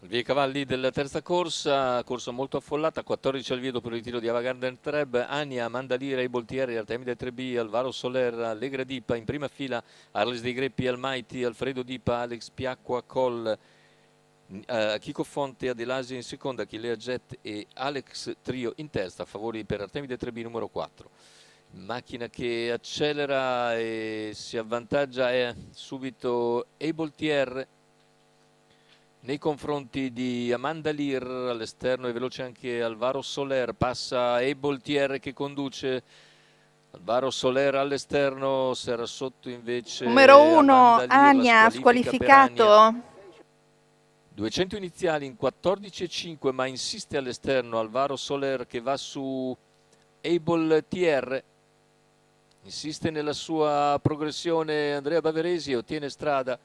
Via i cavalli della terza corsa molto affollata, 14 al vieto per il tiro di Avagarden Treb, Ania, Mandalira, Iboltieri, Artemide 3B, Alvaro Soler, Allegra Dipa, in prima fila Arles dei Greppi, Almighty, Alfredo Dipa, Alex Piacqua, Col, Chico Fonte, Adelasi in seconda, Achillea Jet e Alex Trio in terza, favori per Artemide 3B numero 4. Macchina che accelera e si avvantaggia è subito Eboltier nei confronti di Amanda Lear, all'esterno è veloce anche Alvaro Soler, passa Eboltier che conduce, Alvaro Soler all'esterno, si era sotto invece Numero 1, Amanda Lear, Ania, squalificato. 200 iniziali in 14,5, ma insiste all'esterno Alvaro Soler che va su Eboltier, insiste nella sua progressione Andrea Baveresi e ottiene strada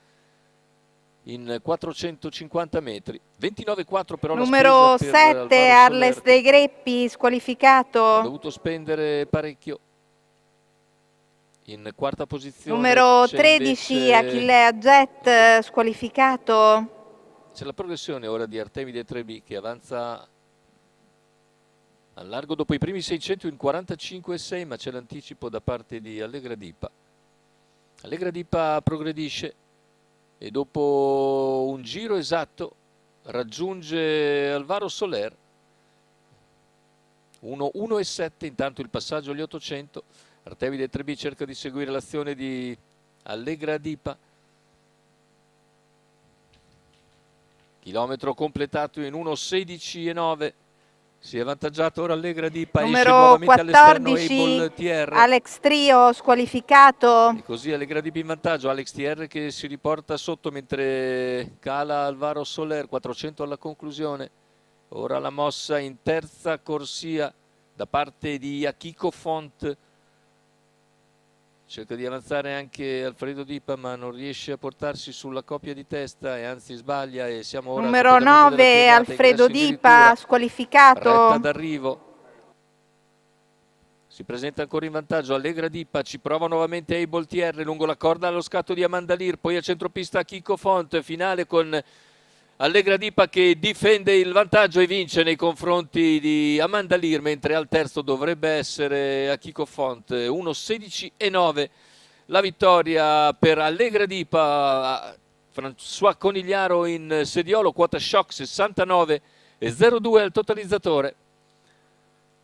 in 450 metri. 29,4 però numero la spesa per 7, Arles dei Greppi, squalificato. Ha dovuto spendere parecchio. In quarta posizione numero 13, Achillea Jet, squalificato. C'è la progressione ora di Artemide 3B che avanza al largo dopo i primi 600 in 45,6, ma c'è l'anticipo da parte di Allegra Dipa. Allegra Dipa progredisce e dopo un giro esatto raggiunge Alvaro Soler. 1,1,7, intanto il passaggio agli 800. Artemide 3B cerca di seguire l'azione di Allegra Dipa. Chilometro completato in 1,16,9. Si è avvantaggiato ora Allegra Dipa. Numero 14, Alex Trio, squalificato. E così Allegra Dipa in vantaggio. Alex TR che si riporta sotto mentre cala Alvaro Soler. 400 alla conclusione. Ora la mossa in terza corsia da parte di Achiko Font. Cerca di avanzare anche Alfredo Dipa, ma non riesce a portarsi sulla coppia di testa e anzi sbaglia. E siamo ora numero 9, Alfredo Dipa, squalificato. Retta d'arrivo. Si presenta ancora in vantaggio Allegra Dipa, ci prova nuovamente Eboltier lungo la corda allo scatto di Amanda Lear, poi a centropista Chico Font, finale con Allegra Dipa che difende il vantaggio e vince nei confronti di Amanda Lear, mentre al terzo dovrebbe essere Achiko Font. 1,16,9 la vittoria per Allegra Dipa. François Conigliaro in sediolo, quota shock 69,02 al totalizzatore,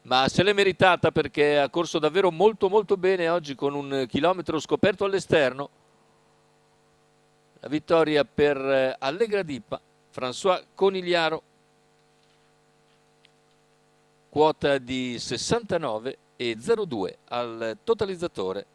ma se l'è meritata perché ha corso davvero molto bene oggi con un chilometro scoperto all'esterno. La vittoria per Allegra Dipa, François Conigliaro, quota di 69,02 al totalizzatore.